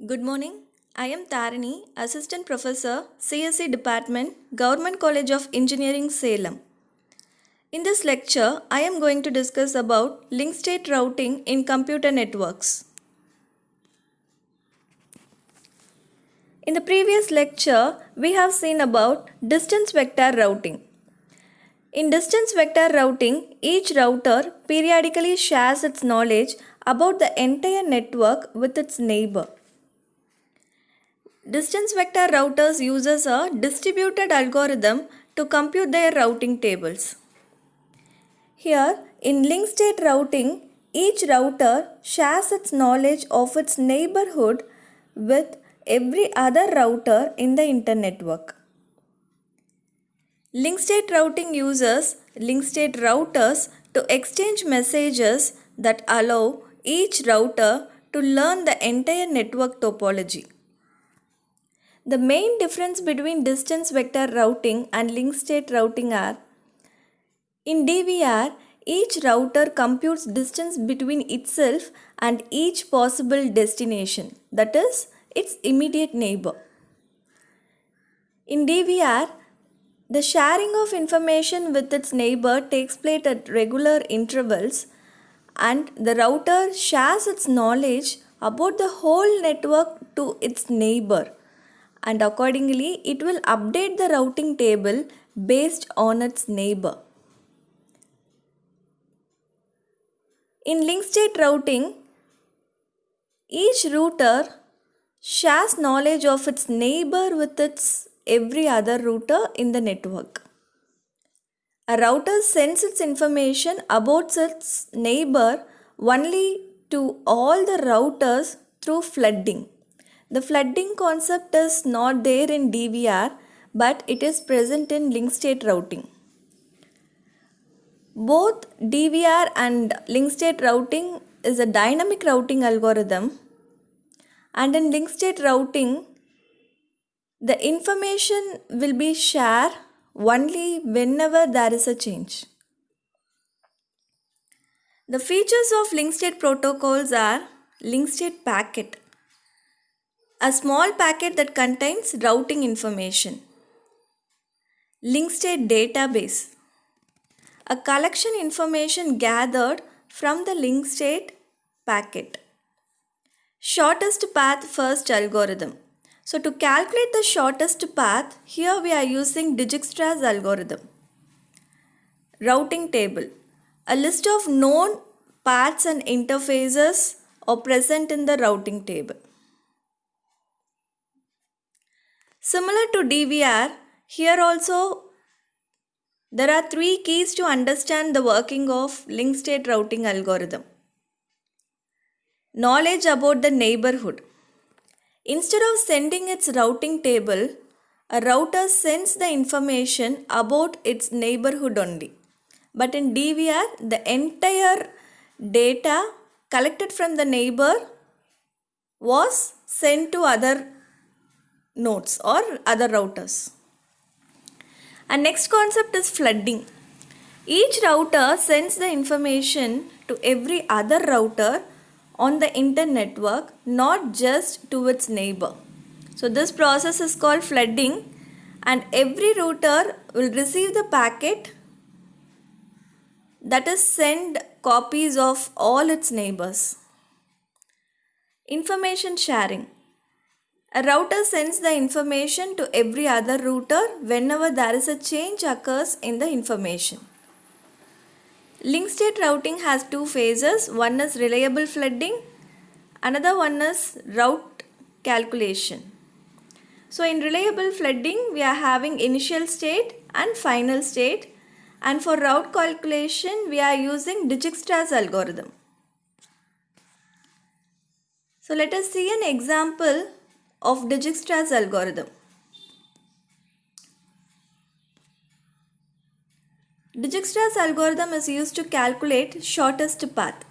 Good morning. I am Tarini, Assistant Professor, CSE Department, Government College of Engineering, Salem. In this lecture, I am going to discuss about link state routing in computer networks. In the previous lecture, we have seen about distance vector routing. In distance vector routing, each router periodically shares its knowledge about the entire network with its neighbor. Distance vector routers uses a distributed algorithm to compute their routing tables. Here, in link state routing, each router shares its knowledge of its neighborhood with every other router in the internetwork. Link state routing uses link state routers to exchange messages that allow each router to learn the entire network topology. The main difference between distance vector routing and link state routing are: in DVR, each router computes distance between itself and each possible destination, that is, its immediate neighbor. In DVR, the sharing of information with its neighbor takes place at regular intervals, and the router shares its knowledge about the whole network to its neighbor, and accordingly it will update the routing table based on its neighbor. In link state routing, each router shares knowledge of its neighbor with its every other router in the network. A router sends its information about its neighbor only to all the routers through flooding. The flooding concept is not there in DVR, but it is present in link state routing. Both DVR and link state routing is a dynamic routing algorithm, and in link state routing, the information will be shared only whenever there is a change. The features of link state protocols are link state packet, a small packet that contains routing information. Link state database, a collection information gathered from the link state packet. Shortest path first algorithm. So to calculate the shortest path, here we are using Dijkstra's algorithm. Routing table, a list of known paths and interfaces are present in the routing table. Similar to DVR, here also there are three keys to understand the working of link state routing algorithm. Knowledge about the neighborhood. Instead of sending its routing table, a router sends the information about its neighborhood only. But in DVR, the entire data collected from the neighbor was sent to other nodes or other routers. And next concept is flooding. Each router sends the information to every other router on the internetwork, not just to its neighbor. So this process is called flooding, and every router will receive the packet that is send copies of all its neighbors. Information sharing. A router sends the information to every other router whenever there is a change occurs in the information. Link state routing has two phases. One is reliable flooding, another one is route calculation. So in reliable flooding, we are having initial state and final state, and for route calculation, we are using Dijkstra's algorithm. So let us see an example of Dijkstra's algorithm. Dijkstra's algorithm is used to calculate shortest path.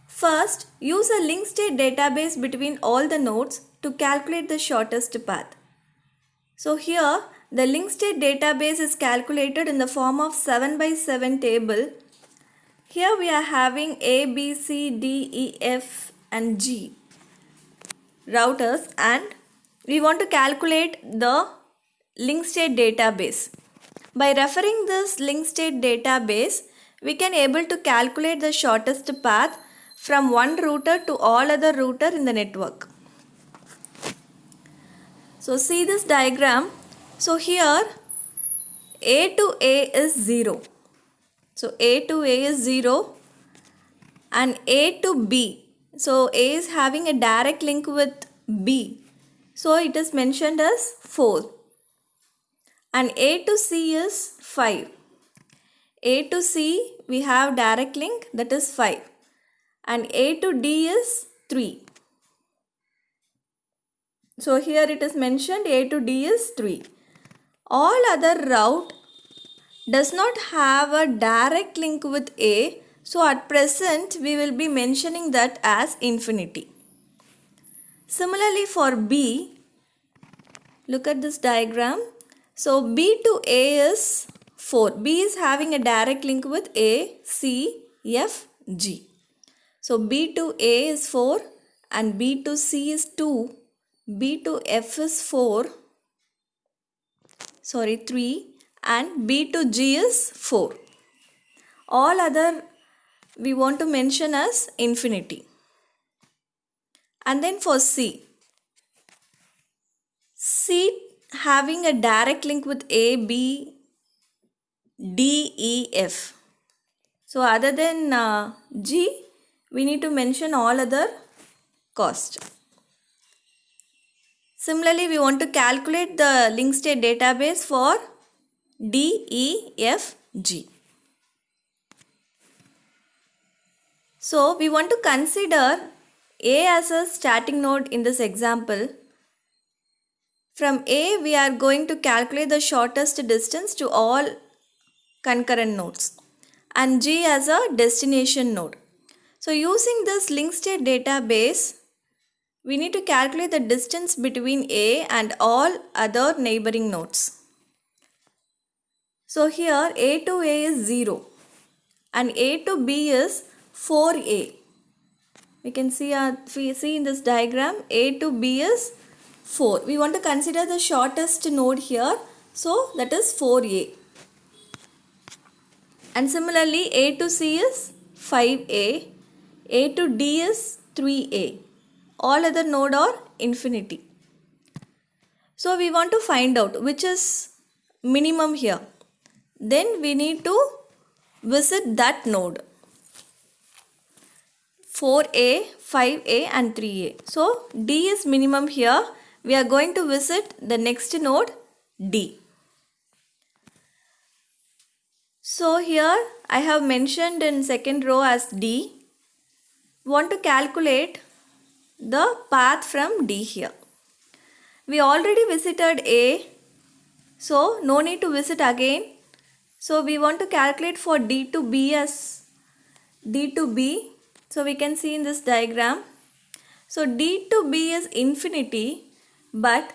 First, use a link state database between all the nodes to calculate the shortest path. So here, the link state database is calculated in the form of 7 by 7 table. Here we are having A, B, C, D, E, F and G. routers, and we want to calculate the link state database. By referring this link state database, we can able to calculate the shortest path from one router to all other router in the network. So see this diagram. So here A to A is 0. So A to A is 0 and A to B. So A is having a direct link with B. So it is mentioned as 4. And A to C is 5. A to C we have direct link, that is 5. And A to D is 3. So here it is mentioned A to D is 3. All other route does not have a direct link with A. So at present we will be mentioning that as infinity. Similarly for B, look at this diagram. So B to A is 4. B is having a direct link with A, C, F, G. So B to A is 4 and B to C is 2. B to F is 3 and B to G is 4. All other we want to mention as infinity. And then for C having a direct link with A, B, D, E, F. So other than G, we need to mention all other cost. Similarly, we want to calculate the link state database for D, E, F, G. So we want to consider A as a starting node in this example. From A, we are going to calculate the shortest distance to all concurrent nodes, and G as a destination node. So using this link state database, we need to calculate the distance between A and all other neighboring nodes. So here A to A is 0 and A to B is 4A. We can see in this diagram A to B is 4. We want to consider the shortest node here. So that is 4A. And similarly A to C is 5A. A to D is 3A. All other node are infinity. So we want to find out which is minimum here. Then we need to visit that node. 4A, 5A and 3A. So D is minimum here. We are going to visit the next node D. So here I have mentioned in second row as D. Want to calculate the path from D here. We already visited A, so no need to visit again. So we want to calculate for D to B as D to B. So we can see in this diagram. So D to B is infinity, but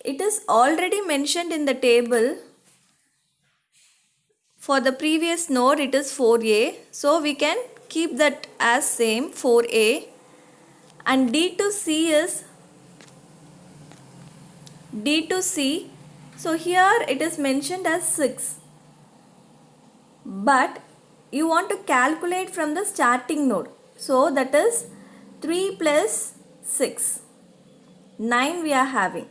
it is already mentioned in the table. For the previous node it is 4A. So we can keep that as same 4A. And D to C is D to C. So here it is mentioned as 6. But you want to calculate from the starting node. So that is 3 plus 6. 9 we are having.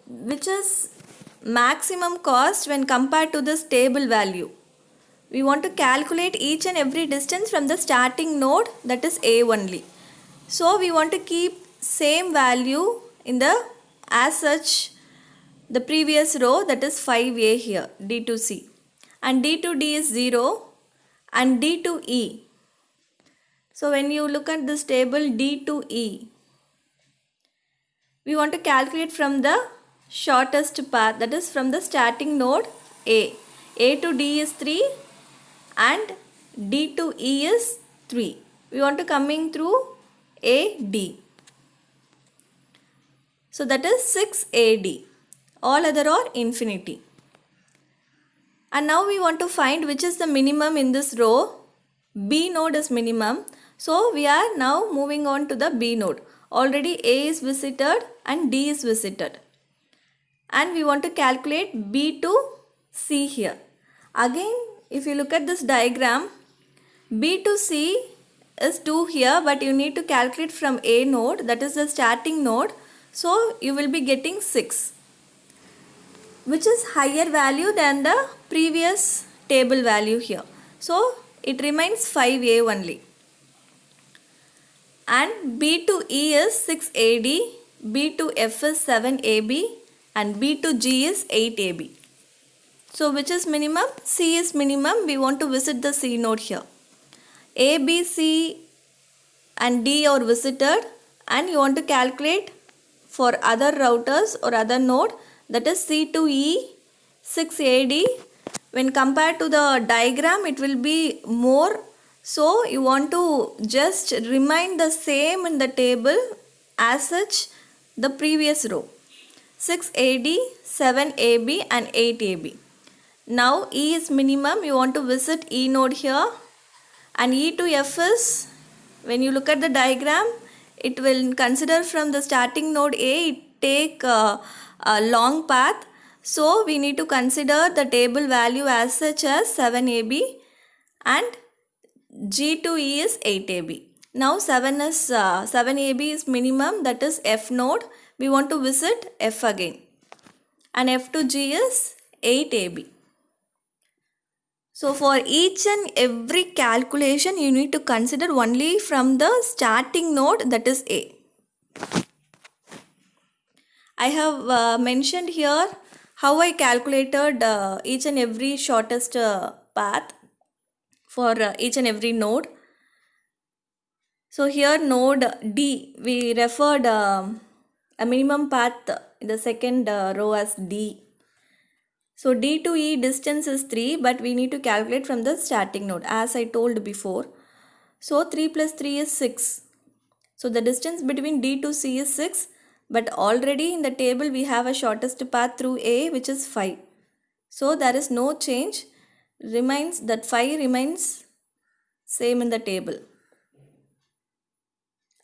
Which is maximum cost when compared to this table value. We want to calculate each and every distance from the starting node, that is A only. So we want to keep same value in the as such the previous row, that is 5A here, D to C. And D to D is 0 and D to E. So when you look at this table D to E, we want to calculate from the shortest path, that is from the starting node A. A to D is 3 and D to E is 3. We want to coming through AD. So that is 6AD. All other are infinity. And now we want to find which is the minimum in this row. B node is minimum. So we are now moving on to the B node. already A is visited and D is visited. And we want to calculate B to C here. Again, if you look at this diagram, B to C is 2 here, but you need to calculate from A node, that is the starting node. So you will be getting 6, which is higher value than the previous table value here. So it remains 5A only. And B to E is 6AD, B to F is 7AB, and B to G is 8AB. So which is minimum? C is minimum. We want to visit the C node here. A, B, C and D are visited, and you want to calculate for other routers or other node, that is C to E 6AD. When compared to the diagram, it will be more. So you want to just remind the same in the table as such the previous row. 6AD, 7AB and 8AB. Now E is minimum. You want to visit E node here. And E to F is, when you look at the diagram, it will consider from the starting node A, it take a long path. So we need to consider the table value as such as 7AB, and G to E is 8AB. Now 7AB is minimum, that is F node. We want to visit F again. And F to G is 8AB. So for each and every calculation, you need to consider only from the starting node, that is A. I have mentioned here how I calculated each and every shortest path for each and every node. So here node D, we referred a minimum path in the second row as D. So D to E distance is 3, but we need to calculate from the starting node as I told before. So 3 plus 3 is 6. So the distance between D to C is 6, but already in the table we have a shortest path through A, which is 5. So there is no change, remains that 5 remains same in the table.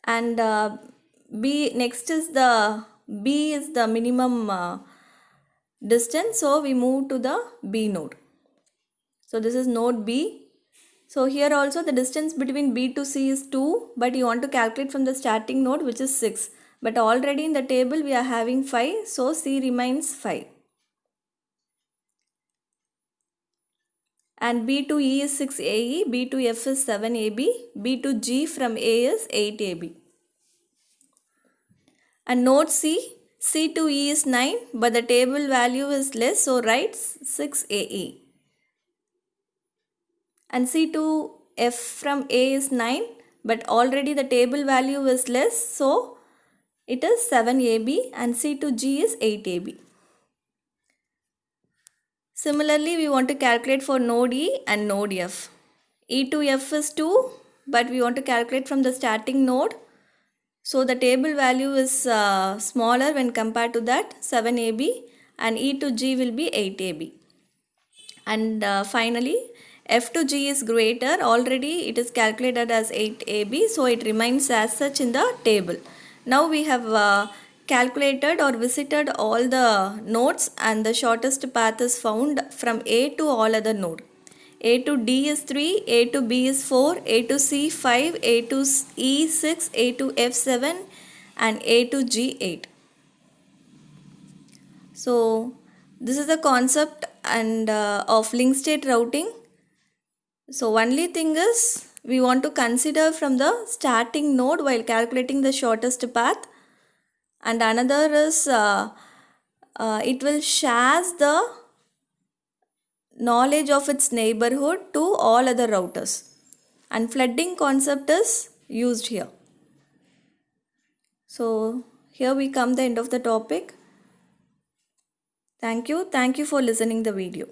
And B next is the B is the minimum distance, so we move to the B node. So this is node B. So here also the distance between B to C is 2, but you want to calculate from the starting node, which is 6. But already in the table we are having 5, so C remains 5. And B to E is 6AE, B to F is 7AB, B to G from A is 8AB. And node C, C to E is 9, but the table value is less, so write 6AE. And C to F from A is 9, but already the table value is less, so it is 7AB, and C to G is 8AB. Similarly, we want to calculate for node E and node F. E to F is 2, but we want to calculate from the starting node. So the table value is smaller when compared to that, 7AB, and E to G will be 8AB. And finally, F to G is greater, already it is calculated as 8AB, so it remains as such in the table. Now we have calculated or visited all the nodes, and the shortest path is found from A to all other nodes. A to D is 3, A to B is 4, A to C 5, A to E 6, A to F 7, and A to G 8. So this is the concept and of link state routing. So only thing is we want to consider from the starting node while calculating the shortest path, and another is it will share the knowledge of its neighborhood to all other routers, and flooding concept is used here. So here we come the end of the topic. Thank you for listening the video.